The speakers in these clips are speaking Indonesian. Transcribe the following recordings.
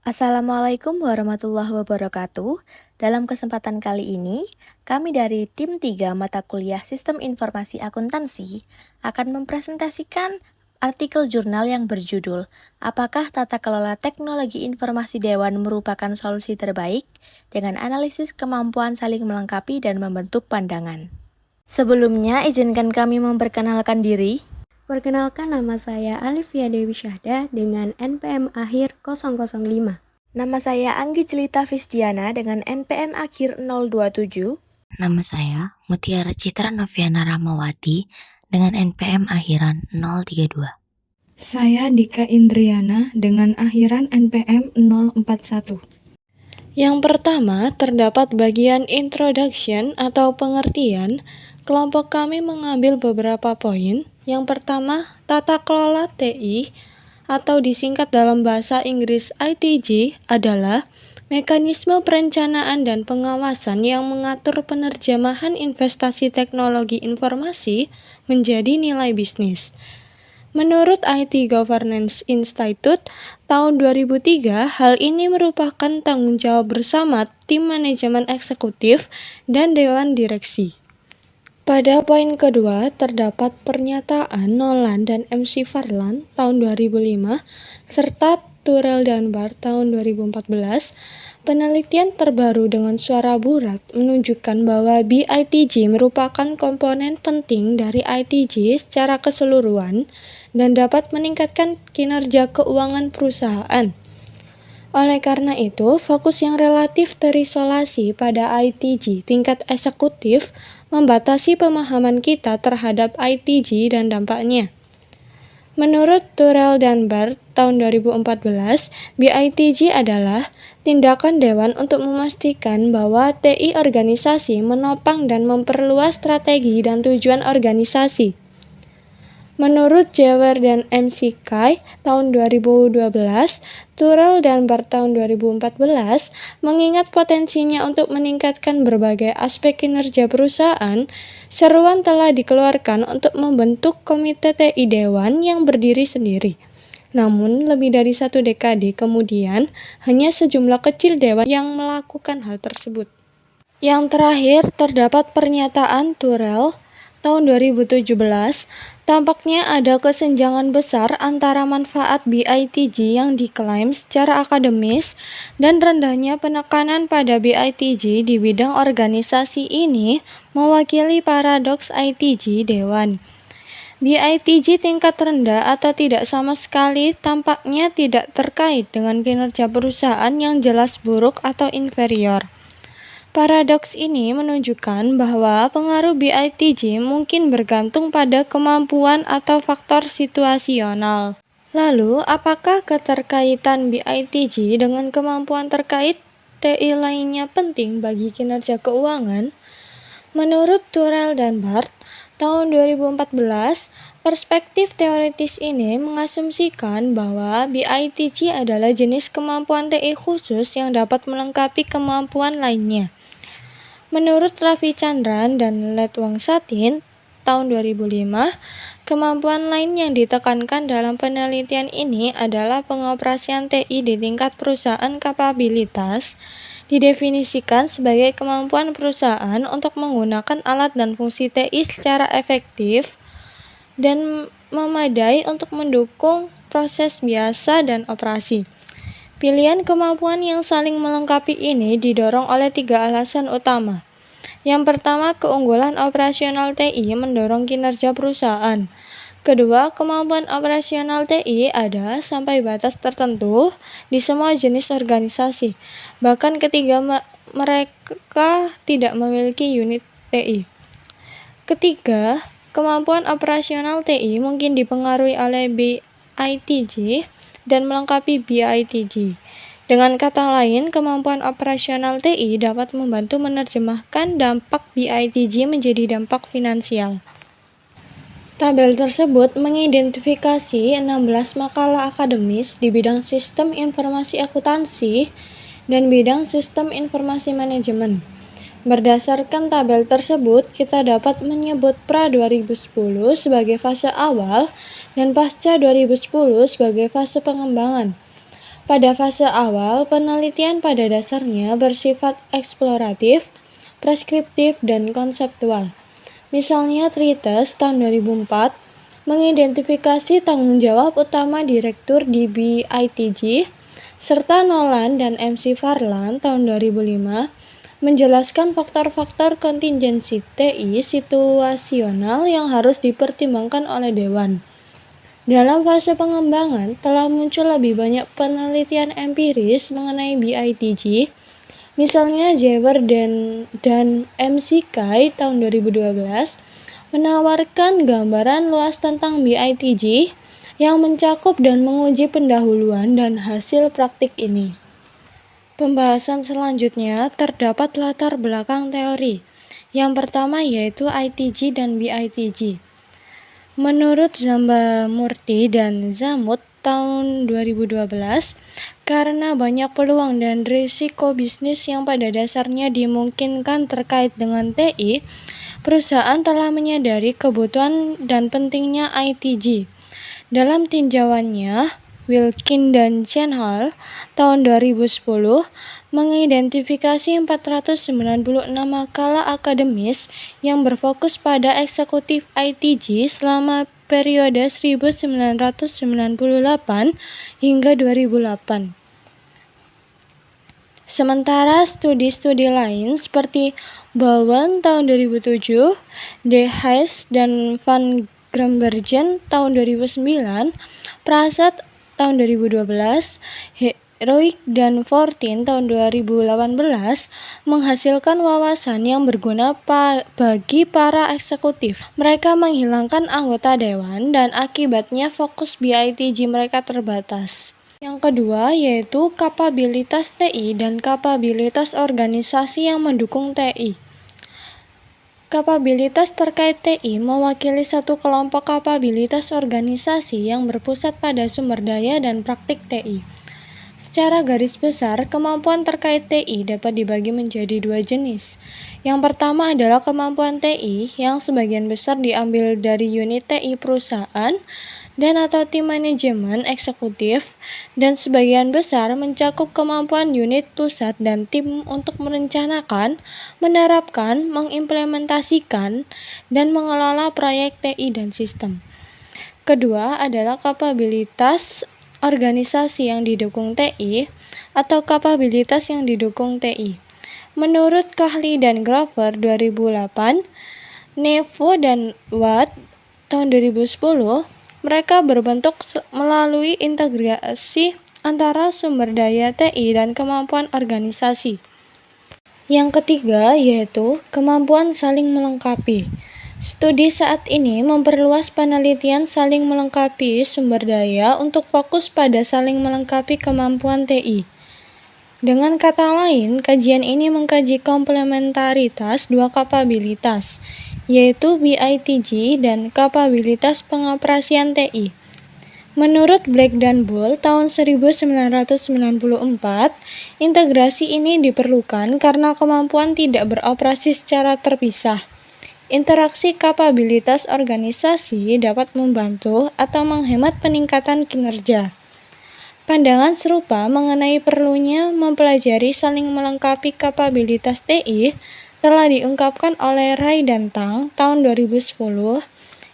Assalamualaikum warahmatullahi wabarakatuh. Dalam kesempatan kali ini, kami dari tim 3 mata kuliah Sistem Informasi Akuntansi akan mempresentasikan artikel jurnal yang berjudul Apakah Tata Kelola Teknologi Informasi Dewan merupakan solusi terbaik? Dengan analisis kemampuan saling melengkapi dan membentuk pandangan. Sebelumnya, izinkan kami memperkenalkan diri. Perkenalkan, nama saya Alifia Dewi Syahda dengan NPM akhir 005. Nama saya Anggi Celita Fisdiana dengan NPM akhir 027. Nama saya Mutiara Citra Noviana Ramawati dengan NPM akhiran 032. Saya Dika Indriana dengan akhiran NPM 041. Yang pertama, terdapat bagian introduction atau pengertian. Kelompok kami mengambil beberapa poin. Yang pertama, tata kelola TI atau disingkat dalam bahasa Inggris ITG adalah mekanisme perencanaan dan pengawasan yang mengatur penerjemahan investasi teknologi informasi menjadi nilai bisnis. Menurut IT Governance Institute tahun 2003, hal ini merupakan tanggung jawab bersama tim manajemen eksekutif dan dewan direksi. Pada poin kedua, terdapat pernyataan Nolan dan MC Farland tahun 2005 serta Turrell dan Bart tahun 2014. Penelitian terbaru dengan suara bulat menunjukkan bahwa BITG merupakan komponen penting dari ITG secara keseluruhan dan dapat meningkatkan kinerja keuangan perusahaan. Oleh karena itu, fokus yang relatif terisolasi pada ITG tingkat eksekutif membatasi pemahaman kita terhadap ITG dan dampaknya. Menurut Turrell dan Bart tahun 2014, BITG adalah tindakan dewan untuk memastikan bahwa TI organisasi menopang dan memperluas strategi dan tujuan organisasi. Menurut Jewer dan MC Kai tahun 2012, Turrell dan Bart tahun 2014 mengingat potensinya untuk meningkatkan berbagai aspek kinerja perusahaan, seruan telah dikeluarkan untuk membentuk Komite TI Dewan yang berdiri sendiri. Namun, lebih dari 1 dekade kemudian, hanya sejumlah kecil dewan yang melakukan hal tersebut. Yang terakhir, terdapat pernyataan Turrell tahun 2017, tampaknya ada kesenjangan besar antara manfaat BITG yang diklaim secara akademis dan rendahnya penekanan pada BITG di bidang organisasi ini mewakili paradoks ITG Dewan. BITG tingkat rendah atau tidak sama sekali tampaknya tidak terkait dengan kinerja perusahaan yang jelas buruk atau inferior. Paradoks ini menunjukkan bahwa pengaruh BITG mungkin bergantung pada kemampuan atau faktor situasional. Lalu, apakah keterkaitan BITG dengan kemampuan terkait TI lainnya penting bagi kinerja keuangan? Menurut Turrell dan Bart, tahun 2014, perspektif teoritis ini mengasumsikan bahwa BITG adalah jenis kemampuan TI khusus yang dapat melengkapi kemampuan lainnya. Menurut Ravi Chandran dan Letwang Satin, tahun 2005, kemampuan lain yang ditekankan dalam penelitian ini adalah pengoperasian TI di tingkat perusahaan kapabilitas, didefinisikan sebagai kemampuan perusahaan untuk menggunakan alat dan fungsi TI secara efektif dan memadai untuk mendukung proses biasa dan operasi. Pilihan kemampuan yang saling melengkapi ini didorong oleh 3 alasan utama. Yang pertama, keunggulan operasional TI mendorong kinerja perusahaan. Kedua, kemampuan operasional TI ada sampai batas tertentu di semua jenis organisasi. Bahkan ketiga, mereka tidak memiliki unit TI. Ketiga, kemampuan operasional TI mungkin dipengaruhi oleh BITG dan melengkapi BITG. Dengan kata lain, kemampuan operasional TI dapat membantu menerjemahkan dampak BITG menjadi dampak finansial. Tabel tersebut mengidentifikasi 16 makalah akademis di bidang sistem informasi akuntansi dan bidang sistem informasi manajemen. Berdasarkan tabel tersebut, kita dapat menyebut pra-2010 sebagai fase awal dan pasca 2010 sebagai fase pengembangan. Pada fase awal, penelitian pada dasarnya bersifat eksploratif, preskriptif, dan konseptual. Misalnya Trites tahun 2004 mengidentifikasi tanggung jawab utama direktur di BITG, serta Nolan dan MC Farland tahun 2005 menjelaskan faktor-faktor kontingensi TI situasional yang harus dipertimbangkan oleh Dewan. Dalam fase pengembangan, telah muncul lebih banyak penelitian empiris mengenai BITG, misalnya Jewer dan MC Kai tahun 2012 menawarkan gambaran luas tentang BITG yang mencakup dan menguji pendahuluan dan hasil praktik ini. Pembahasan selanjutnya terdapat latar belakang teori. Yang pertama yaitu ITG dan BITG. Menurut Zambamurti dan Zamut tahun 2012, karena banyak peluang dan risiko bisnis yang pada dasarnya dimungkinkan terkait dengan TI, perusahaan telah menyadari kebutuhan dan pentingnya ITG. Dalam tinjauannya, Wilkin dan Chenhall tahun 2010 mengidentifikasi 496 makalah akademis yang berfokus pada eksekutif ITG selama periode 1998 hingga 2008. Sementara studi-studi lain seperti Bowen tahun 2007, De Haes dan Van Grimbergen tahun 2009, Prasad tahun 2012, Heroic dan Fortin tahun 2018 menghasilkan wawasan yang berguna bagi para eksekutif. Mereka menghilangkan anggota dewan dan akibatnya fokus BITG mereka terbatas. Yang kedua yaitu kapabilitas TI dan kapabilitas organisasi yang mendukung TI. Kapabilitas terkait TI mewakili satu kelompok kapabilitas organisasi yang berpusat pada sumber daya dan praktik TI. Secara garis besar, kemampuan terkait TI dapat dibagi menjadi dua jenis. Yang pertama adalah kemampuan TI yang sebagian besar diambil dari unit TI perusahaan dan atau tim manajemen eksekutif, dan sebagian besar mencakup kemampuan unit pusat dan tim untuk merencanakan, menerapkan, mengimplementasikan, dan mengelola proyek TI dan sistem. Kedua adalah kapabilitas organisasi yang didukung TI atau kapabilitas yang didukung TI. Menurut Kahli dan Grover 2008, Nevo dan Watt tahun 2010, mereka berbentuk melalui integrasi antara sumber daya TI dan kemampuan organisasi. Yang ketiga yaitu kemampuan saling melengkapi. Studi saat ini memperluas penelitian saling melengkapi sumber daya untuk fokus pada saling melengkapi kemampuan TI. Dengan kata lain, kajian ini mengkaji komplementaritas dua kapabilitas, yaitu BITG dan kapabilitas pengoperasian TI. Menurut Black dan Bull tahun 1994, integrasi ini diperlukan karena kemampuan tidak beroperasi secara terpisah. Interaksi kapabilitas organisasi dapat membantu atau menghemat peningkatan kinerja. Pandangan serupa mengenai perlunya mempelajari saling melengkapi kapabilitas TI telah diungkapkan oleh Rai dan Tang tahun 2010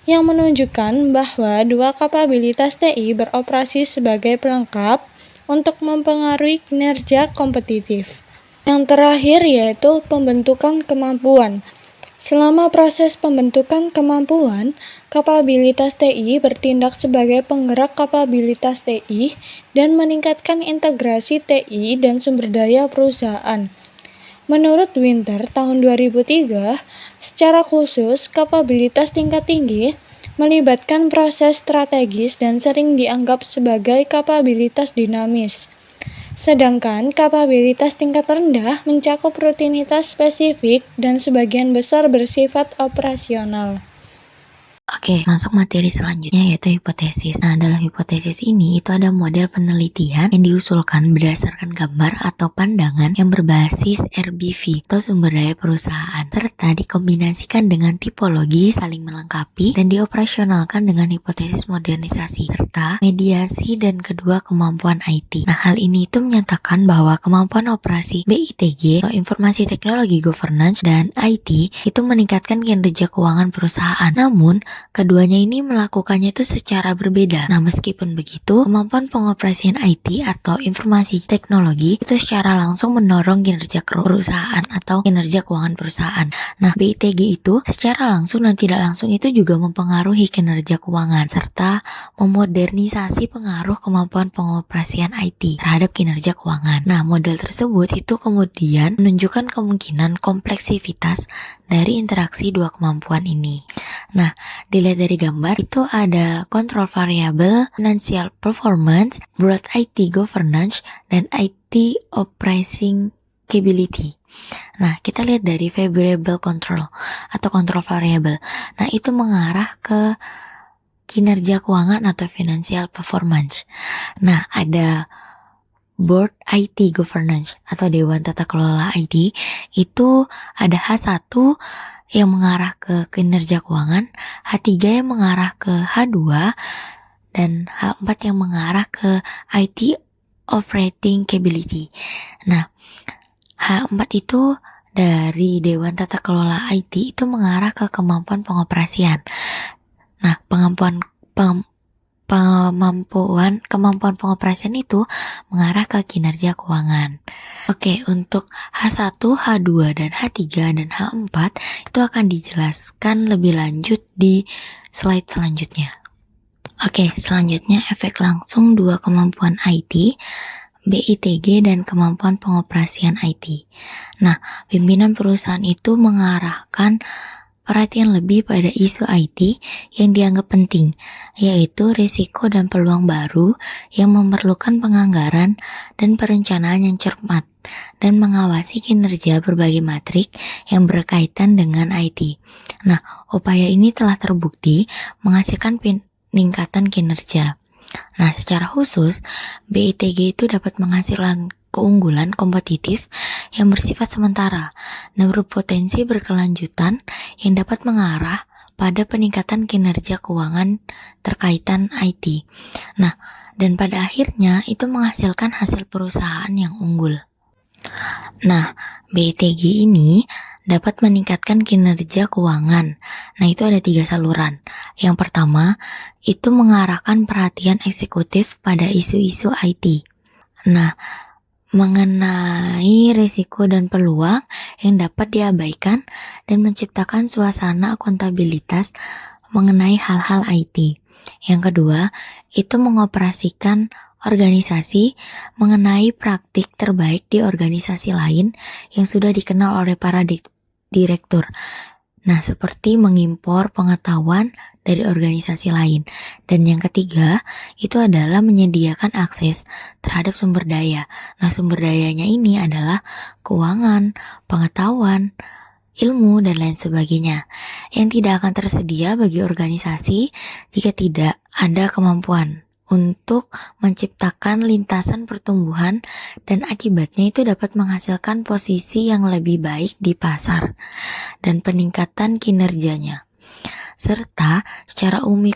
yang menunjukkan bahwa dua kapabilitas TI beroperasi sebagai pelengkap untuk mempengaruhi kinerja kompetitif. Yang terakhir yaitu pembentukan kemampuan. Selama proses pembentukan kemampuan, kapabilitas TI bertindak sebagai penggerak kapabilitas TI dan meningkatkan integrasi TI dan sumber daya perusahaan. Menurut Winter tahun 2003, secara khusus kapabilitas tingkat tinggi melibatkan proses strategis dan sering dianggap sebagai kapabilitas dinamis. Sedangkan kapabilitas tingkat rendah mencakup rutinitas spesifik dan sebagian besar bersifat operasional. Oke, masuk materi selanjutnya yaitu hipotesis. Nah, dalam hipotesis ini itu ada model penelitian yang diusulkan berdasarkan gambar atau pandangan yang berbasis RBV atau sumber daya perusahaan, serta dikombinasikan dengan tipologi saling melengkapi dan dioperasionalkan dengan hipotesis modernisasi, serta mediasi dan kedua kemampuan IT. Nah, hal ini itu menyatakan bahwa kemampuan operasi BITG atau Informasi Teknologi Governance dan IT itu meningkatkan kinerja keuangan perusahaan. Namun, keduanya ini melakukannya itu secara berbeda. Nah, meskipun begitu, kemampuan pengoperasian IT atau informasi teknologi itu secara langsung mendorong kinerja perusahaan atau kinerja keuangan perusahaan. Nah, BITG itu secara langsung dan tidak langsung itu juga mempengaruhi kinerja keuangan serta memodernisasi pengaruh kemampuan pengoperasian IT terhadap kinerja keuangan. Nah, model tersebut itu kemudian menunjukkan kemungkinan kompleksivitas dari interaksi dua kemampuan ini. Nah, dilihat dari gambar itu ada control variable, financial performance, broad IT governance, dan IT operating capability. Nah, kita lihat dari variable control atau control variable. Nah, itu mengarah ke kinerja keuangan atau financial performance. Nah, ada Board IT Governance atau Dewan Tata Kelola IT, itu ada H1 yang mengarah ke kinerja keuangan, H3 yang mengarah ke H2, dan H4 yang mengarah ke IT Operating Capability. Nah, H4 itu dari Dewan Tata Kelola IT itu mengarah ke kemampuan pengoperasian. Nah, kemampuan pengoperasian itu mengarah ke kinerja keuangan. Oke, untuk H1, H2, dan H3, dan H4 itu akan dijelaskan lebih lanjut di slide selanjutnya. Oke, selanjutnya efek langsung dua kemampuan IT, BITG, dan kemampuan pengoperasian IT. Nah, pimpinan perusahaan itu mengarahkan perhatian lebih pada isu IT yang dianggap penting, yaitu risiko dan peluang baru yang memerlukan penganggaran dan perencanaan yang cermat, dan mengawasi kinerja berbagai matrik yang berkaitan dengan IT. Nah, upaya ini telah terbukti menghasilkan peningkatan kinerja. Nah, secara khusus, BITG itu dapat menghasilkan keunggulan kompetitif yang bersifat sementara dan berpotensi berkelanjutan yang dapat mengarah pada peningkatan kinerja keuangan terkaitan IT. Nah, dan pada akhirnya itu menghasilkan hasil perusahaan yang unggul. Nah, BITG ini dapat meningkatkan kinerja keuangan. Nah, itu ada 3 saluran. Yang pertama, itu mengarahkan perhatian eksekutif pada isu-isu IT. Nah, mengenai risiko dan peluang yang dapat diabaikan dan menciptakan suasana akuntabilitas mengenai hal-hal IT. Yang kedua, itu mengoperasikan organisasi mengenai praktik terbaik di organisasi lain yang sudah dikenal oleh para direktur. Nah, seperti mengimpor pengetahuan dari organisasi lain. Dan yang ketiga, itu adalah menyediakan akses terhadap sumber daya. Nah, sumber dayanya ini adalah keuangan, pengetahuan, ilmu, dan lain sebagainya, yang tidak akan tersedia bagi organisasi jika tidak ada kemampuan untuk menciptakan lintasan pertumbuhan, dan akibatnya itu dapat menghasilkan posisi yang lebih baik di pasar dan peningkatan kinerjanya, serta secara umum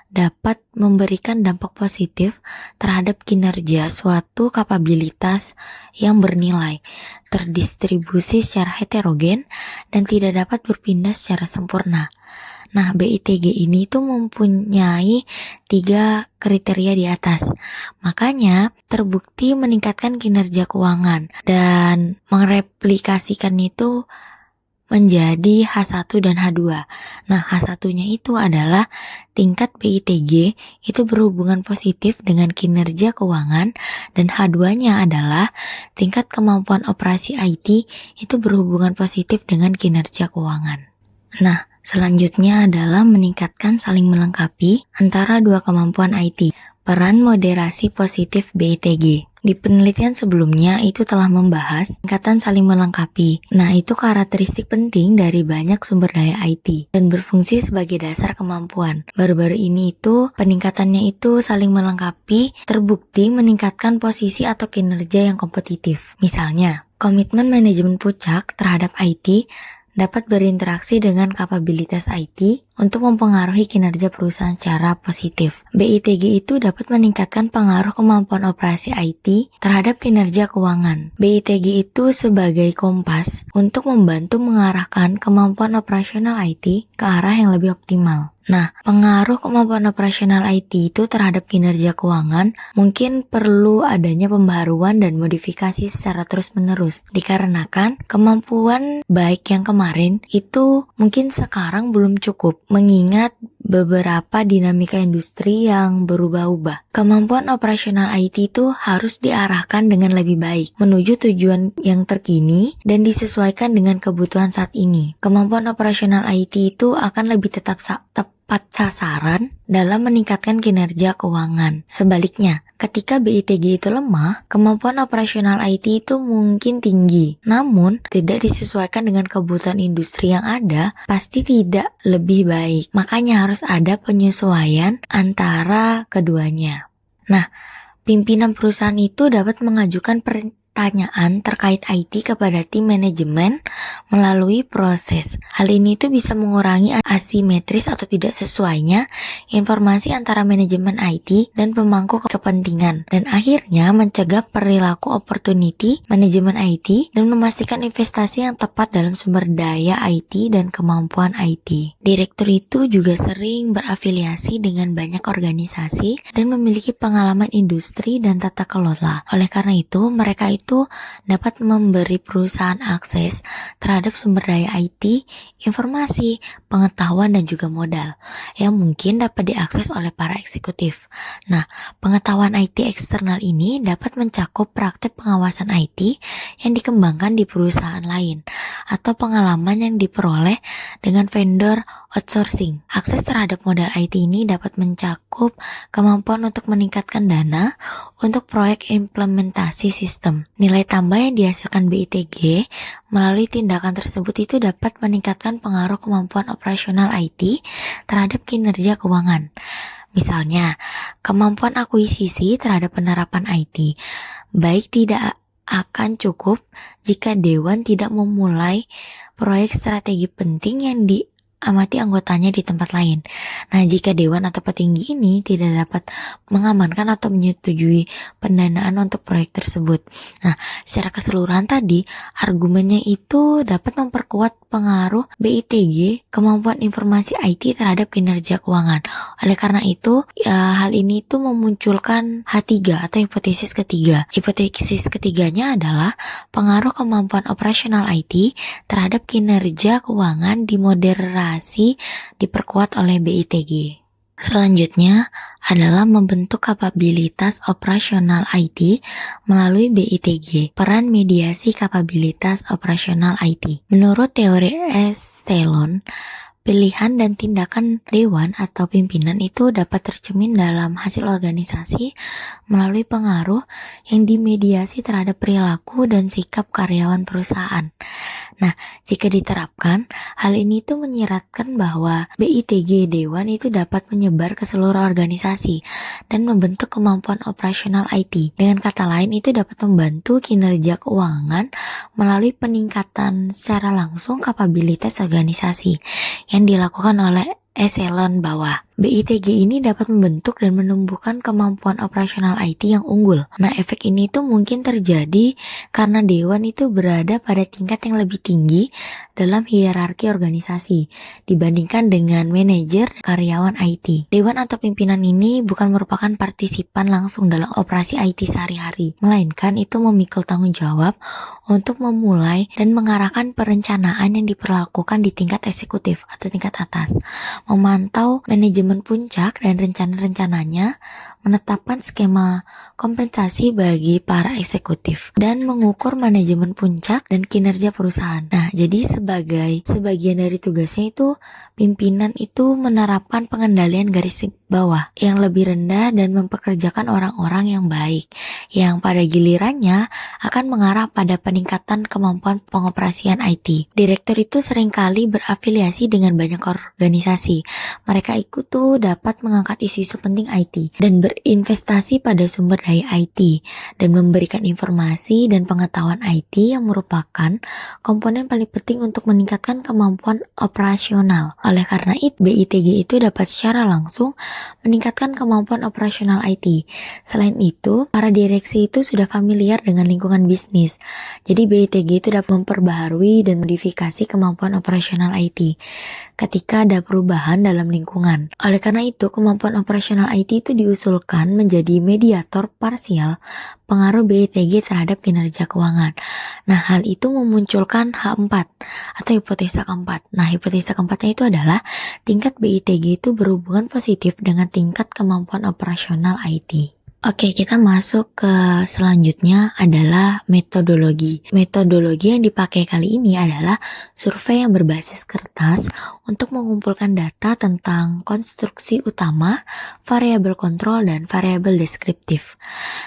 dapat memberikan dampak positif terhadap kinerja suatu kapabilitas yang bernilai, terdistribusi secara heterogen, dan tidak dapat berpindah secara sempurna. Nah, BITG ini tuh mempunyai 3 kriteria di atas. Makanya terbukti meningkatkan kinerja keuangan dan mereplikasikan itu menjadi H1 dan H2. Nah, H1-nya itu adalah tingkat BITG itu berhubungan positif dengan kinerja keuangan, dan H2-nya adalah tingkat kemampuan operasi IT itu berhubungan positif dengan kinerja keuangan. Nah, selanjutnya adalah meningkatkan saling melengkapi antara dua kemampuan IT. Peran moderasi positif BITG. Di penelitian sebelumnya itu telah membahas tingkatan saling melengkapi. Nah, itu karakteristik penting dari banyak sumber daya IT dan berfungsi sebagai dasar kemampuan. Baru-baru ini itu peningkatannya itu saling melengkapi terbukti meningkatkan posisi atau kinerja yang kompetitif. Misalnya, komitmen manajemen puncak terhadap IT dapat berinteraksi dengan kapabilitas IT untuk mempengaruhi kinerja perusahaan secara positif. BITG itu dapat meningkatkan pengaruh kemampuan operasi IT terhadap kinerja keuangan. BITG itu sebagai kompas untuk membantu mengarahkan kemampuan operasional IT ke arah yang lebih optimal. Nah, pengaruh kemampuan operasional IT itu terhadap kinerja keuangan mungkin perlu adanya pembaharuan dan modifikasi secara terus-menerus. Dikarenakan kemampuan baik yang kemarin itu mungkin sekarang belum cukup, mengingat beberapa dinamika industri yang berubah-ubah. Kemampuan operasional IT itu harus diarahkan dengan lebih baik, menuju tujuan yang terkini dan disesuaikan dengan kebutuhan saat ini. Kemampuan operasional IT itu akan lebih tepat sasaran dalam meningkatkan kinerja keuangan. Sebaliknya, ketika BITG itu lemah, kemampuan operasional IT itu mungkin tinggi, namun tidak disesuaikan dengan kebutuhan industri yang ada, pasti tidak lebih baik. Makanya harus ada penyesuaian antara keduanya. Nah, pimpinan perusahaan itu dapat mengajukan pertanyaan terkait IT kepada tim manajemen melalui proses. Hal ini itu bisa mengurangi asimetris atau tidak sesuainya informasi antara manajemen IT dan pemangku kepentingan, dan akhirnya mencegah perilaku opportunity manajemen IT dan memastikan investasi yang tepat dalam sumber daya IT dan kemampuan IT. Direktur itu juga sering berafiliasi dengan banyak organisasi dan memiliki pengalaman industri dan tata kelola. Oleh karena itu, mereka itu dapat memberi perusahaan akses terhadap sumber daya IT, informasi, pengetahuan, dan juga modal yang mungkin dapat diakses oleh para eksekutif. Nah, pengetahuan IT eksternal ini dapat mencakup praktek pengawasan IT yang dikembangkan di perusahaan lain atau pengalaman yang diperoleh dengan vendor outsourcing. Akses terhadap modal IT ini dapat mencakup kemampuan untuk meningkatkan dana untuk proyek implementasi sistem. Nilai tambah yang dihasilkan BITG melalui tindakan tersebut itu dapat meningkatkan pengaruh kemampuan operasional IT terhadap kinerja keuangan. Misalnya, kemampuan akuisisi terhadap penerapan IT baik tidak akan cukup jika dewan tidak memulai proyek strategi penting yang diamati anggotanya di tempat lain. Nah, jika dewan atau petinggi ini tidak dapat mengamankan atau menyetujui pendanaan untuk proyek tersebut. Nah, secara keseluruhan tadi, argumennya itu dapat memperkuat pengaruh BITG kemampuan informasi IT terhadap kinerja keuangan. Oleh karena itu, hal ini itu memunculkan H3 atau hipotesis ketiga. Hipotesis ketiganya adalah pengaruh kemampuan operasional IT terhadap kinerja keuangan dimoderasi diperkuat oleh BITG. Selanjutnya adalah membentuk kapabilitas operasional IT melalui BITG, peran mediasi kapabilitas operasional IT. Menurut teori Echelon, pilihan dan tindakan dewan atau pimpinan itu dapat tercermin dalam hasil organisasi melalui pengaruh yang dimediasi terhadap perilaku dan sikap karyawan perusahaan. Nah, jika diterapkan, hal ini itu menyiratkan bahwa BITG dewan itu dapat menyebar ke seluruh organisasi dan membentuk kemampuan operasional IT. Dengan kata lain, itu dapat membantu kinerja keuangan melalui peningkatan secara langsung kapabilitas organisasi yang dilakukan oleh eselon bawah. BITG ini dapat membentuk dan menumbuhkan kemampuan operasional IT yang unggul. Nah, efek ini tuh mungkin terjadi karena dewan itu berada pada tingkat yang lebih tinggi dalam hierarki organisasi dibandingkan dengan manajer karyawan IT. Dewan atau pimpinan ini bukan merupakan partisipan langsung dalam operasi IT sehari-hari, melainkan itu memikul tanggung jawab untuk memulai dan mengarahkan perencanaan yang diperlakukan di tingkat eksekutif atau tingkat atas, memantau manajemen puncak dan rencana-rencananya, menetapkan skema kompensasi bagi para eksekutif, dan mengukur manajemen puncak dan kinerja perusahaan. Nah, jadi sebagian dari tugasnya itu pimpinan itu menerapkan pengendalian garis bawah yang lebih rendah dan mempekerjakan orang-orang yang baik, yang pada gilirannya akan mengarah pada peningkatan kemampuan pengoperasian IT. Direktur itu seringkali berafiliasi dengan banyak organisasi. Mereka ikut tuh dapat mengangkat isu-isu penting IT dan berinvestasi pada sumber daya IT dan memberikan informasi dan pengetahuan IT yang merupakan komponen paling penting untuk meningkatkan kemampuan operasional. Oleh karena itu, BITG itu dapat secara langsung meningkatkan kemampuan operasional IT. Selain itu, para direksi itu sudah familiar dengan lingkungan bisnis. Jadi BITG itu dapat memperbaharui dan modifikasi kemampuan operasional IT ketika ada perubahan dalam lingkungan. Oleh karena itu, kemampuan operasional IT itu diusulkan menjadi mediator parsial pengaruh BITG terhadap kinerja keuangan. Nah, hal itu memunculkan H4 atau hipotesa keempat. Nah, hipotesa keempatnya itu adalah tingkat BITG itu berhubungan positif dengan tingkat kemampuan operasional IT. Oke, kita masuk ke selanjutnya adalah metodologi. Metodologi yang dipakai kali ini adalah survei yang berbasis kertas untuk mengumpulkan data tentang konstruksi utama, variabel kontrol, dan variabel deskriptif,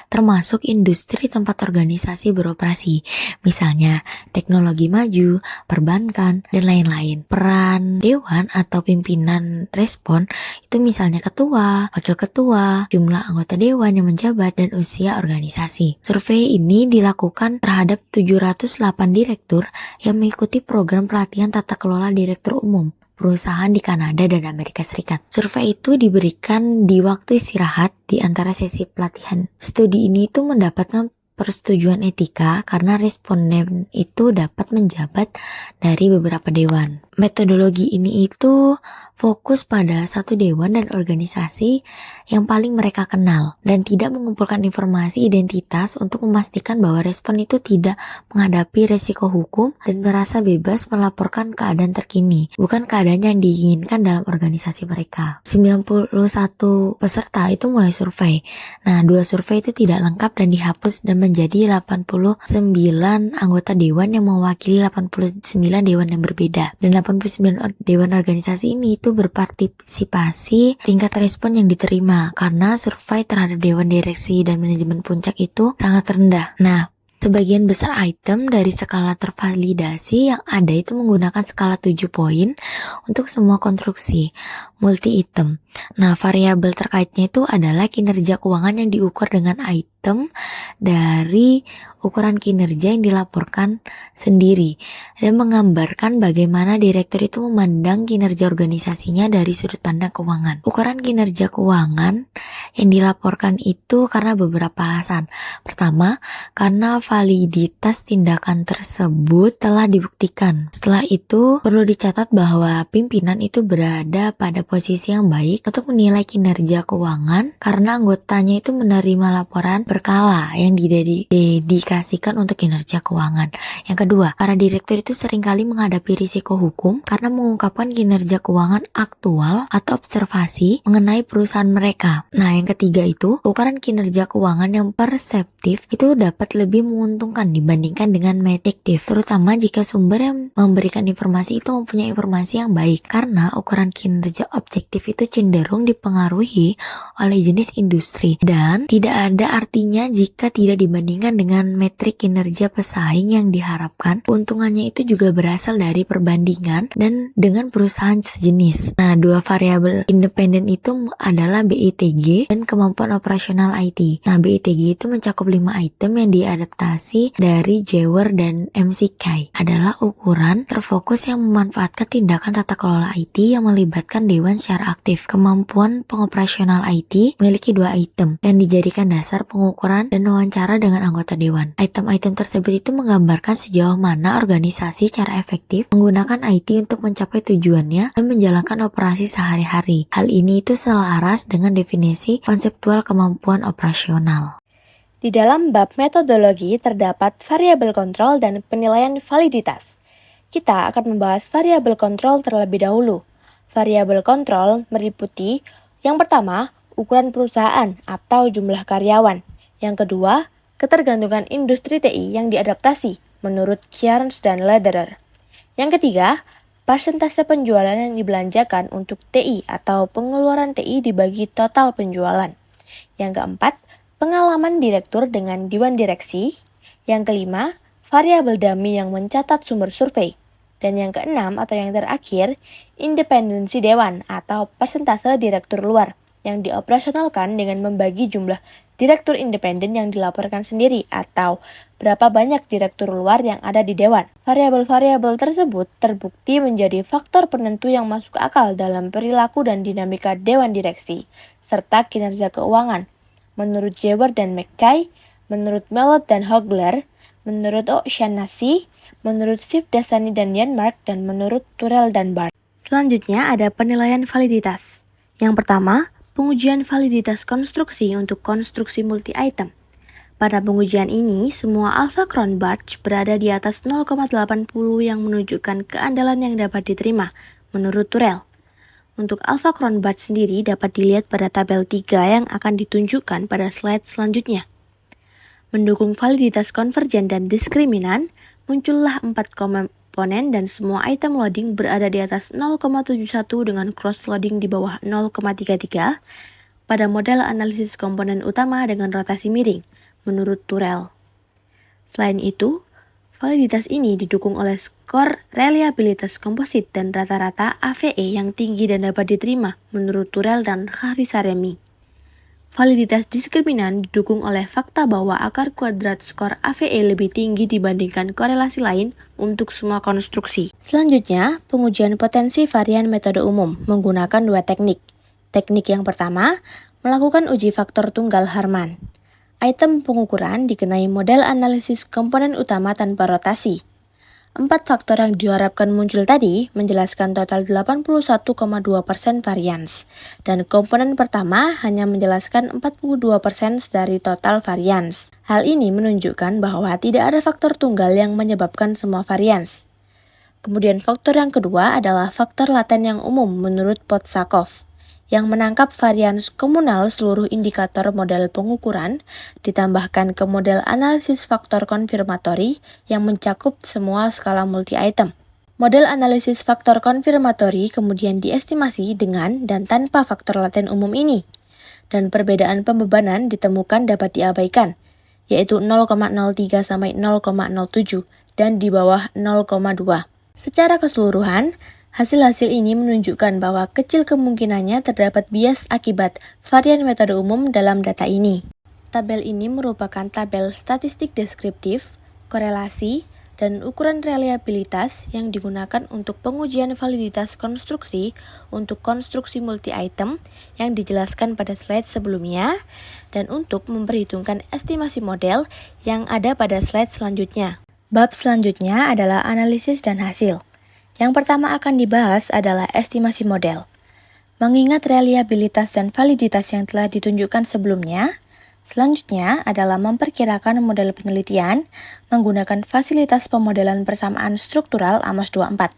termasuk industri tempat organisasi beroperasi, misalnya teknologi maju, perbankan, dan lain-lain. Peran dewan atau pimpinan respon itu misalnya ketua, wakil ketua, jumlah anggota dewan yang menjabat, dan usia organisasi. Survei ini dilakukan terhadap 708 direktur yang mengikuti program pelatihan tata kelola direktur umum perusahaan di Kanada dan Amerika Serikat. Survei itu diberikan di waktu istirahat di antara sesi pelatihan. Studi ini itu mendapatkan persetujuan etika karena responden itu dapat menjabat dari beberapa dewan. Metodologi ini itu fokus pada satu dewan dan organisasi yang paling mereka kenal dan tidak mengumpulkan informasi identitas untuk memastikan bahwa respon itu tidak menghadapi resiko hukum dan merasa bebas melaporkan keadaan terkini, bukan keadaan yang diinginkan dalam organisasi mereka. 91 peserta itu mulai survei. Nah, 2 survei itu tidak lengkap dan dihapus dan menjadi 89 anggota dewan yang mewakili 89 dewan yang berbeda. Dan 89 dewan organisasi ini itu berpartisipasi tingkat respon yang diterima karena survei terhadap dewan direksi dan manajemen puncak itu sangat rendah. Nah, sebagian besar item dari skala tervalidasi yang ada itu menggunakan skala 7 poin untuk semua konstruksi multi-item. Nah, variabel terkaitnya itu adalah kinerja keuangan yang diukur dengan item dari ukuran kinerja yang dilaporkan sendiri dan menggambarkan bagaimana direktur itu memandang kinerja organisasinya dari sudut pandang keuangan. Ukuran kinerja keuangan yang dilaporkan itu karena beberapa alasan. Pertama, karena validitas tindakan tersebut telah dibuktikan. Setelah itu, perlu dicatat bahwa pimpinan itu berada pada posisi yang baik untuk menilai kinerja keuangan karena anggotanya itu menerima laporan berkala yang didedikasikan untuk kinerja keuangan. Yang kedua, para direktur itu seringkali menghadapi risiko hukum karena mengungkapkan kinerja keuangan aktual atau observasi mengenai perusahaan mereka. Nah, yang ketiga itu, ukuran kinerja keuangan yang perseptif itu dapat lebih menguntungkan dibandingkan dengan mediktif, terutama jika sumber yang memberikan informasi itu mempunyai informasi yang baik, karena ukuran kinerja objektif itu cenderung dipengaruhi oleh jenis industri dan tidak ada artinya jika tidak dibandingkan dengan metrik kinerja pesaing yang diharapkan. Keuntungannya itu juga berasal dari perbandingan dan dengan perusahaan sejenis. Nah, 2 variabel independen itu adalah BITG dan kemampuan operasional IT. Nah, BITG itu mencakup 5 item yang diadaptasi dari Jewer dan McKay. Adalah ukuran terfokus yang memanfaatkan tindakan tata kelola IT yang melibatkan dewan secara aktif. Kemampuan pengoperasional IT memiliki 2 item yang dijadikan dasar pengukuran dan wawancara dengan anggota dewan. Item-item tersebut itu menggambarkan sejauh mana organisasi secara efektif menggunakan IT untuk mencapai tujuannya dan menjalankan operasi sehari-hari. Hal ini itu selaras dengan definisi konseptual kemampuan operasional. Di dalam bab metodologi terdapat variabel kontrol dan penilaian validitas. Kita akan membahas variabel kontrol terlebih dahulu. Variabel kontrol meliputi yang pertama, ukuran perusahaan atau jumlah karyawan. Yang kedua, ketergantungan industri TI yang diadaptasi menurut Cairns dan Lederer. Yang ketiga, persentase penjualan yang dibelanjakan untuk TI atau pengeluaran TI dibagi total penjualan. Yang keempat, pengalaman direktur dengan dewan direksi. Yang kelima, variabel dummy yang mencatat sumber survei. Dan yang keenam atau yang terakhir, independensi dewan atau persentase direktur luar yang dioperasionalkan dengan membagi jumlah direktur independen yang dilaporkan sendiri atau berapa banyak direktur luar yang ada di dewan. Variabel-variabel tersebut terbukti menjadi faktor penentu yang masuk akal dalam perilaku dan dinamika dewan direksi, serta kinerja keuangan. Menurut Jewer dan McKay, menurut Mellott dan Hogler, menurut O'Shaughnessy, menurut Shivdasani dan Yanmark, dan menurut Turrell dan Bart. Selanjutnya ada penilaian validitas. Yang pertama, pengujian validitas konstruksi untuk konstruksi multi-item. Pada pengujian ini, semua alpha Cronbach berada di atas 0,80 yang menunjukkan keandalan yang dapat diterima, menurut Turrell. Untuk alpha Cronbach sendiri dapat dilihat pada tabel 3 yang akan ditunjukkan pada slide selanjutnya. Mendukung validitas konvergen dan diskriminan, muncullah 4 komponen dan semua item loading berada di atas 0,71 dengan cross loading di bawah 0,33 pada model analisis komponen utama dengan rotasi miring, menurut Turrell. Selain itu, validitas ini didukung oleh skor reliabilitas komposit dan rata-rata AVE yang tinggi dan dapat diterima, menurut Turrell dan Harisaremi. Validitas diskriminan didukung oleh fakta bahwa akar kuadrat skor AVE lebih tinggi dibandingkan korelasi lain untuk semua konstruksi. Selanjutnya, pengujian potensi varian metode umum menggunakan 2 teknik. Teknik yang pertama, melakukan uji faktor tunggal Harman. Item pengukuran dikenai model analisis komponen utama tanpa rotasi. 4 faktor yang diharapkan muncul tadi menjelaskan total 81,2% varians, dan komponen pertama hanya menjelaskan 42% dari total varians. Hal ini menunjukkan bahwa tidak ada faktor tunggal yang menyebabkan semua varians. Kemudian faktor yang kedua adalah faktor laten yang umum menurut Potsakov, yang menangkap varians komunal seluruh indikator model pengukuran, ditambahkan ke model analisis faktor konfirmatori yang mencakup semua skala multi-item. Model analisis faktor konfirmatori kemudian diestimasi dengan dan tanpa faktor laten umum ini, dan perbedaan pembebanan ditemukan dapat diabaikan, yaitu 0,03 sampai 0,07 dan di bawah 0,2. Secara keseluruhan, hasil-hasil ini menunjukkan bahwa kecil kemungkinannya terdapat bias akibat varian metode umum dalam data ini. Tabel ini merupakan tabel statistik deskriptif, korelasi, dan ukuran reliabilitas yang digunakan untuk pengujian validitas konstruksi untuk konstruksi multi-item yang dijelaskan pada slide sebelumnya, dan untuk memperhitungkan estimasi model yang ada pada slide selanjutnya. Bab selanjutnya adalah analisis dan hasil. Yang pertama akan dibahas adalah estimasi model. Mengingat reliabilitas dan validitas yang telah ditunjukkan sebelumnya, selanjutnya adalah memperkirakan model penelitian menggunakan fasilitas pemodelan persamaan struktural AMOS 24.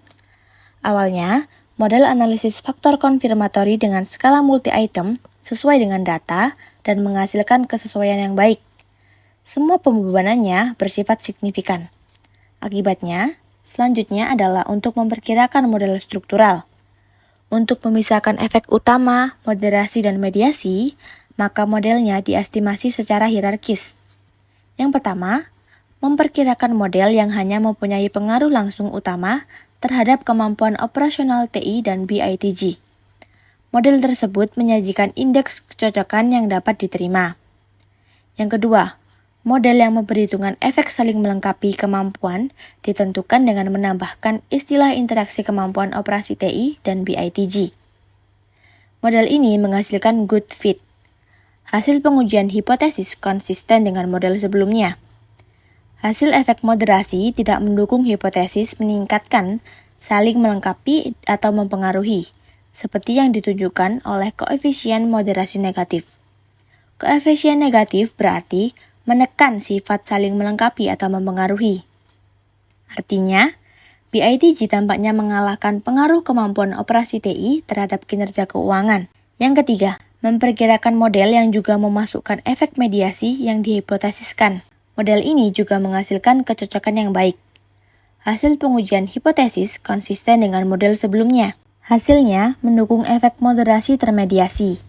Awalnya, model analisis faktor konfirmatori dengan skala multi-item sesuai dengan data dan menghasilkan kesesuaian yang baik. Semua pembebanannya bersifat signifikan. Akibatnya, selanjutnya adalah untuk memperkirakan model struktural. Untuk memisahkan efek utama, moderasi, dan mediasi, maka modelnya diestimasi secara hierarkis. Yang pertama, memperkirakan model yang hanya mempunyai pengaruh langsung utama terhadap kemampuan operasional TI dan BITG. Model tersebut menyajikan indeks kecocokan yang dapat diterima. Yang kedua, model yang memperhitungkan efek saling melengkapi kemampuan ditentukan dengan menambahkan istilah interaksi kemampuan operasi TI dan BITG. Model ini menghasilkan good fit. Hasil pengujian hipotesis konsisten dengan model sebelumnya. Hasil efek moderasi tidak mendukung hipotesis meningkatkan saling melengkapi atau mempengaruhi, seperti yang ditunjukkan oleh koefisien moderasi negatif. Koefisien negatif berarti menekan sifat saling melengkapi atau mempengaruhi. Artinya, BITG tampaknya mengalahkan pengaruh kemampuan operasi TI terhadap kinerja keuangan. Yang ketiga, memperkirakan model yang juga memasukkan efek mediasi yang dihipotesiskan. Model ini juga menghasilkan kecocokan yang baik. Hasil pengujian hipotesis konsisten dengan model sebelumnya. Hasilnya mendukung efek moderasi termediasi.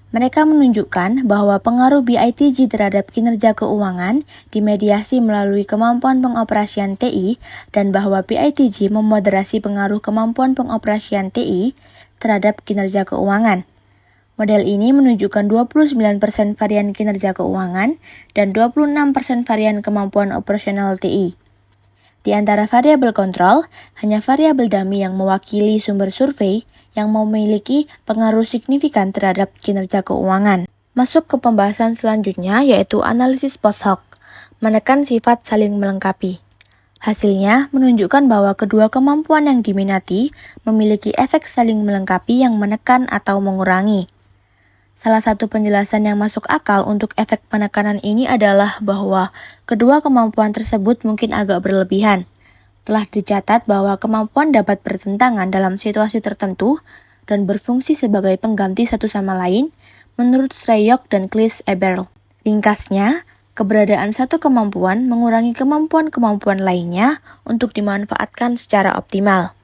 Mereka menunjukkan bahwa pengaruh BITG terhadap kinerja keuangan dimediasi melalui kemampuan pengoperasian TI dan bahwa BITG memoderasi pengaruh kemampuan pengoperasian TI terhadap kinerja keuangan. Model ini menunjukkan 29% varian kinerja keuangan dan 26% varian kemampuan operasional TI. Di antara variabel kontrol, hanya variabel dummy yang mewakili sumber survei yang memiliki pengaruh signifikan terhadap kinerja keuangan. Masuk ke pembahasan selanjutnya yaitu analisis post hoc, menekan sifat saling melengkapi. Hasilnya menunjukkan bahwa kedua kemampuan yang diminati memiliki efek saling melengkapi yang menekan atau mengurangi. Salah satu penjelasan yang masuk akal untuk efek penekanan ini adalah bahwa kedua kemampuan tersebut mungkin agak berlebihan. Telah dicatat bahwa kemampuan dapat bertentangan dalam situasi tertentu dan berfungsi sebagai pengganti satu sama lain menurut Shreyok dan Cleese-Eberl. Ringkasnya, keberadaan satu kemampuan mengurangi kemampuan-kemampuan lainnya untuk dimanfaatkan secara optimal.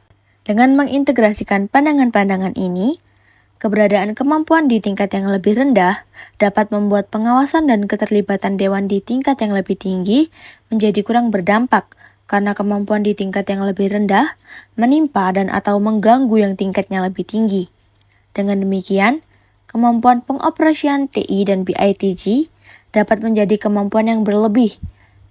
Dengan mengintegrasikan pandangan-pandangan ini, keberadaan kemampuan di tingkat yang lebih rendah dapat membuat pengawasan dan keterlibatan dewan di tingkat yang lebih tinggi menjadi kurang berdampak karena kemampuan di tingkat yang lebih rendah menimpa dan atau mengganggu yang tingkatnya lebih tinggi. Dengan demikian, kemampuan pengoperasian TI dan BITG dapat menjadi kemampuan yang berlebih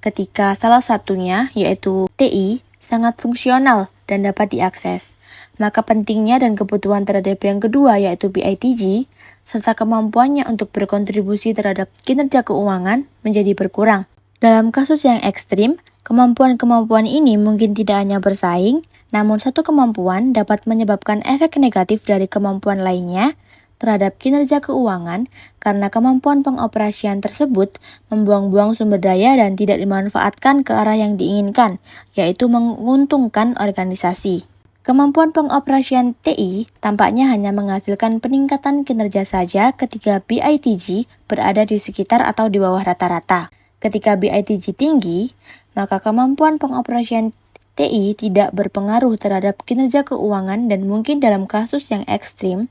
ketika salah satunya, yaitu TI, sangat fungsional dan dapat diakses. Maka pentingnya dan kebutuhan terhadap yang kedua, yaitu BITG, serta kemampuannya untuk berkontribusi terhadap kinerja keuangan menjadi berkurang. Dalam kasus yang ekstrim, kemampuan-kemampuan ini mungkin tidak hanya bersaing, namun satu kemampuan dapat menyebabkan efek negatif dari kemampuan lainnya terhadap kinerja keuangan karena kemampuan pengoperasian tersebut membuang-buang sumber daya dan tidak dimanfaatkan ke arah yang diinginkan, yaitu menguntungkan organisasi. Kemampuan pengoperasian TI tampaknya hanya menghasilkan peningkatan kinerja saja ketika BITG berada di sekitar atau di bawah rata-rata. Ketika BITG tinggi, maka kemampuan pengoperasian TI tidak berpengaruh terhadap kinerja keuangan dan mungkin dalam kasus yang ekstrim,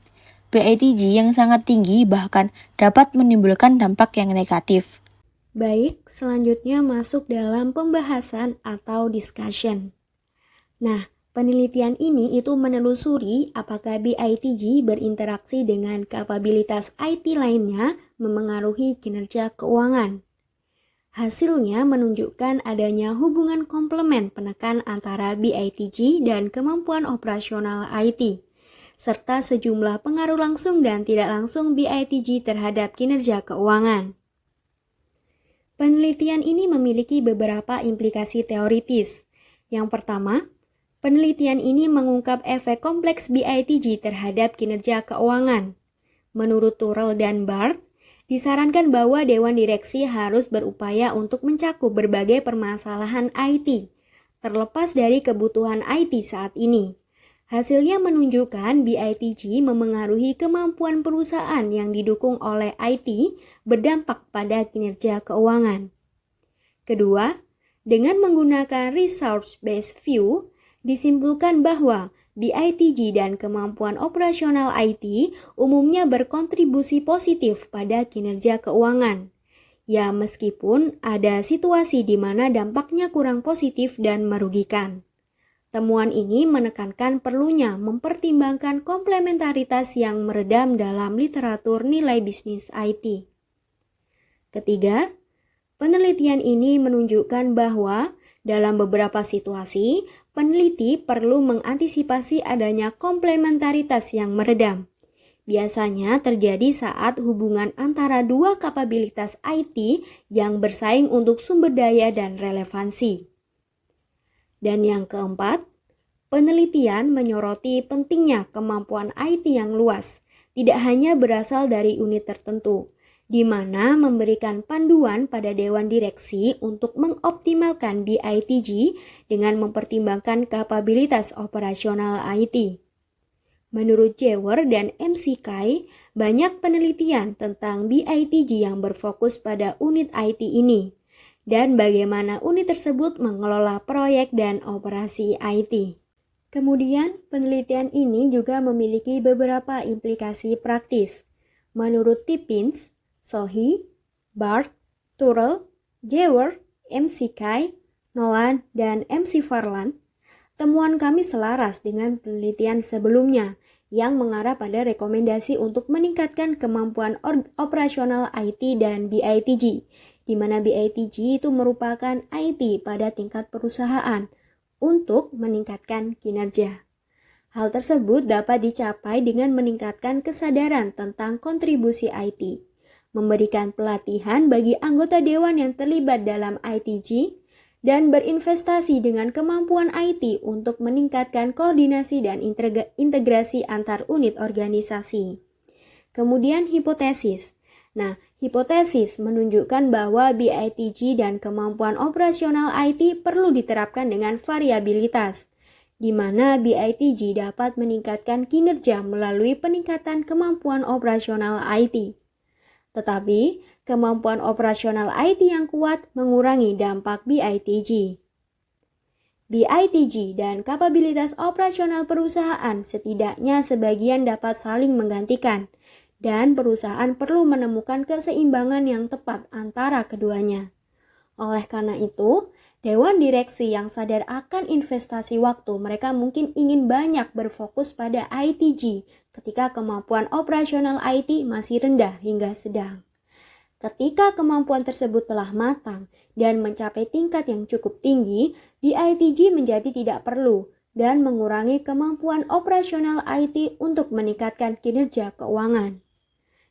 BITG yang sangat tinggi bahkan dapat menimbulkan dampak yang negatif. Baik, selanjutnya masuk dalam pembahasan atau discussion. Nah, penelitian ini itu menelusuri apakah BITG berinteraksi dengan kapabilitas IT lainnya memengaruhi kinerja keuangan. Hasilnya menunjukkan adanya hubungan komplement penekan antara BITG dan kemampuan operasional IT, serta sejumlah pengaruh langsung dan tidak langsung BITG terhadap kinerja keuangan. Penelitian ini memiliki beberapa implikasi teoritis. Yang pertama, penelitian ini mengungkap efek kompleks BITG terhadap kinerja keuangan. Menurut Turrell dan Barth, disarankan bahwa Dewan Direksi harus berupaya untuk mencakup berbagai permasalahan IT, terlepas dari kebutuhan IT saat ini. Hasilnya menunjukkan BITG memengaruhi kemampuan perusahaan yang didukung oleh IT berdampak pada kinerja keuangan. Kedua, dengan menggunakan resource-based view, disimpulkan bahwa BITG dan kemampuan operasional IT umumnya berkontribusi positif pada kinerja keuangan. Ya, meskipun ada situasi di mana dampaknya kurang positif dan merugikan. Temuan ini menekankan perlunya mempertimbangkan komplementaritas yang meredam dalam literatur nilai bisnis IT. Ketiga, penelitian ini menunjukkan bahwa dalam beberapa situasi, peneliti perlu mengantisipasi adanya komplementaritas yang meredam. Biasanya terjadi saat hubungan antara dua kapabilitas IT yang bersaing untuk sumber daya dan relevansi. Dan yang keempat, penelitian menyoroti pentingnya kemampuan IT yang luas, tidak hanya berasal dari unit tertentu, di mana memberikan panduan pada Dewan Direksi untuk mengoptimalkan BITG dengan mempertimbangkan kapabilitas operasional IT. Menurut Jewer dan MC Kai, banyak penelitian tentang BITG yang berfokus pada unit IT ini. dan bagaimana unit tersebut mengelola proyek dan operasi IT. Kemudian, penelitian ini juga memiliki beberapa implikasi praktis. Menurut Tippins, Sohi, Bart, Turrell, Jewett, MC Kai, Nolan, dan MC Farland, temuan kami selaras dengan penelitian sebelumnya yang mengarah pada rekomendasi untuk meningkatkan kemampuan operasional IT dan BITG, di mana BITG itu merupakan IT pada tingkat perusahaan untuk meningkatkan kinerja. Hal tersebut dapat dicapai dengan meningkatkan kesadaran tentang kontribusi IT, memberikan pelatihan bagi anggota dewan yang terlibat dalam ITG, dan berinvestasi dengan kemampuan IT untuk meningkatkan koordinasi dan integrasi antar unit organisasi. Kemudian hipotesis. Nah, hipotesis menunjukkan bahwa BITG dan kemampuan operasional IT perlu diterapkan dengan variabilitas, di mana BITG dapat meningkatkan kinerja melalui peningkatan kemampuan operasional IT. Tetapi, kemampuan operasional IT yang kuat mengurangi dampak BITG. BITG dan kapabilitas operasional perusahaan setidaknya sebagian dapat saling menggantikan, dan perusahaan perlu menemukan keseimbangan yang tepat antara keduanya. Oleh karena itu, dewan direksi yang sadar akan investasi waktu mereka mungkin ingin banyak berfokus pada ITG ketika kemampuan operasional IT masih rendah hingga sedang. Ketika kemampuan tersebut telah matang dan mencapai tingkat yang cukup tinggi, BITG menjadi tidak perlu dan mengurangi kemampuan operasional IT untuk meningkatkan kinerja keuangan.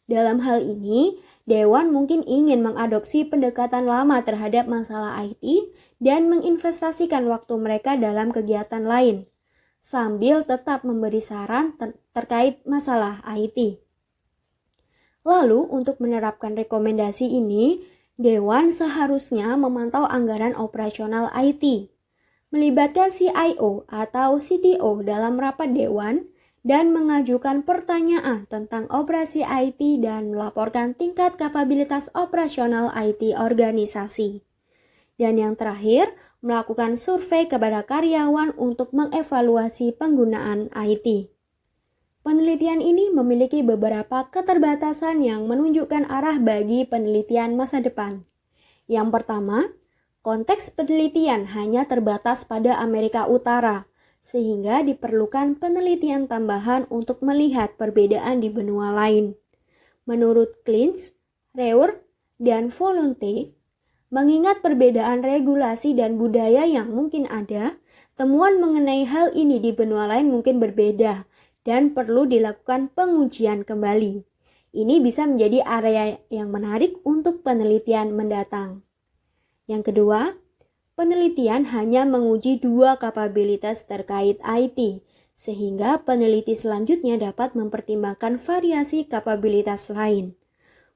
Dalam hal ini, Dewan mungkin ingin mengadopsi pendekatan lama terhadap masalah IT dan menginvestasikan waktu mereka dalam kegiatan lain, sambil tetap memberi saran terkait masalah IT. Lalu, untuk menerapkan rekomendasi ini, Dewan seharusnya memantau anggaran operasional IT, melibatkan CIO atau CTO dalam rapat Dewan, dan mengajukan pertanyaan tentang operasi IT dan melaporkan tingkat kapabilitas operasional IT organisasi. Dan yang terakhir, melakukan survei kepada karyawan untuk mengevaluasi penggunaan IT. Penelitian ini memiliki beberapa keterbatasan yang menunjukkan arah bagi penelitian masa depan. Yang pertama, konteks penelitian hanya terbatas pada Amerika Utara, sehingga diperlukan penelitian tambahan untuk melihat perbedaan di benua lain. Menurut Klintz, Reuer, dan Volonté, mengingat perbedaan regulasi dan budaya yang mungkin ada, temuan mengenai hal ini di benua lain mungkin berbeda dan perlu dilakukan pengujian kembali. Ini bisa menjadi area yang menarik untuk penelitian mendatang. Yang kedua, penelitian hanya menguji 2 kapabilitas terkait IT, sehingga peneliti selanjutnya dapat mempertimbangkan variasi kapabilitas lain.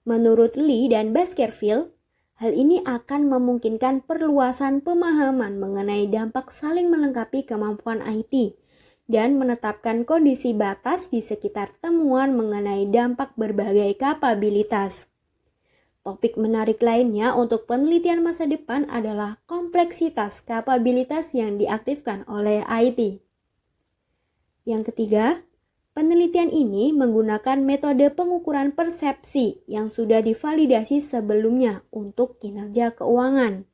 Menurut Lee dan Baskerville, hal ini akan memungkinkan perluasan pemahaman mengenai dampak saling melengkapi kemampuan IT dan menetapkan kondisi batas di sekitar temuan mengenai dampak berbagai kapabilitas. Topik menarik lainnya untuk penelitian masa depan adalah kompleksitas kapabilitas yang diaktifkan oleh IT. Yang ketiga, penelitian ini menggunakan metode pengukuran persepsi yang sudah divalidasi sebelumnya untuk kinerja keuangan.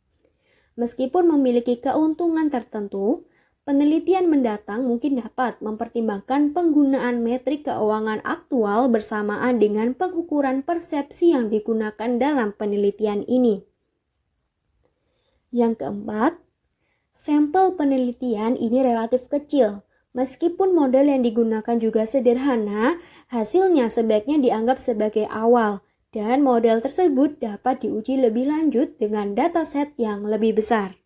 Meskipun memiliki keuntungan tertentu, penelitian mendatang mungkin dapat mempertimbangkan penggunaan metrik keuangan aktual bersamaan dengan pengukuran persepsi yang digunakan dalam penelitian ini. Yang keempat, sampel penelitian ini relatif kecil. Meskipun model yang digunakan juga sederhana, hasilnya sebaiknya dianggap sebagai awal, dan model tersebut dapat diuji lebih lanjut dengan dataset yang lebih besar.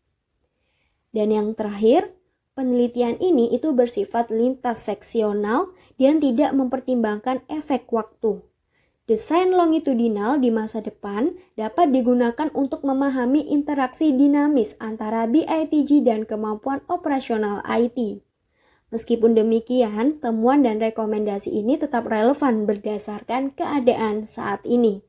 Dan yang terakhir, penelitian ini itu bersifat lintas seksional dan tidak mempertimbangkan efek waktu. Desain longitudinal di masa depan dapat digunakan untuk memahami interaksi dinamis antara BITG dan kemampuan operasional IT. Meskipun demikian, temuan dan rekomendasi ini tetap relevan berdasarkan keadaan saat ini.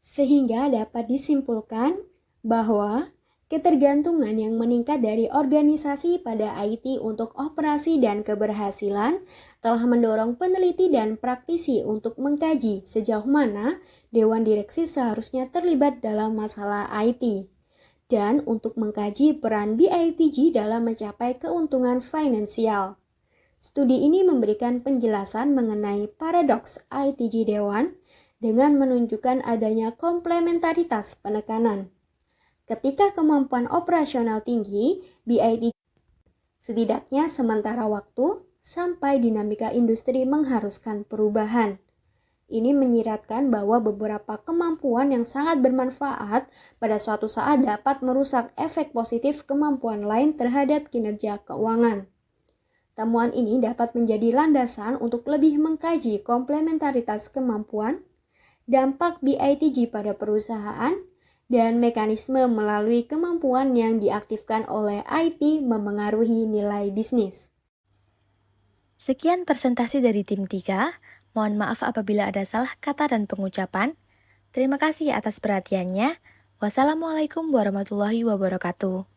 Sehingga dapat disimpulkan bahwa Ketergantungan yang meningkat dari organisasi pada IT untuk operasi dan keberhasilan telah mendorong peneliti dan praktisi untuk mengkaji sejauh mana Dewan Direksi seharusnya terlibat dalam masalah IT dan untuk mengkaji peran BITG dalam mencapai keuntungan finansial. Studi ini memberikan penjelasan mengenai paradoks ITG Dewan dengan menunjukkan adanya komplementaritas penekanan. Ketika kemampuan operasional tinggi, BITG setidaknya sementara waktu sampai dinamika industri mengharuskan perubahan. Ini menyiratkan bahwa beberapa kemampuan yang sangat bermanfaat pada suatu saat dapat merusak efek positif kemampuan lain terhadap kinerja keuangan. Temuan ini dapat menjadi landasan untuk lebih mengkaji komplementaritas kemampuan, dampak BITG pada perusahaan, dan mekanisme melalui kemampuan yang diaktifkan oleh IT memengaruhi nilai bisnis. Sekian presentasi dari tim 3. Mohon maaf apabila ada salah kata dan pengucapan. Terima kasih atas perhatiannya. Wassalamualaikum warahmatullahi wabarakatuh.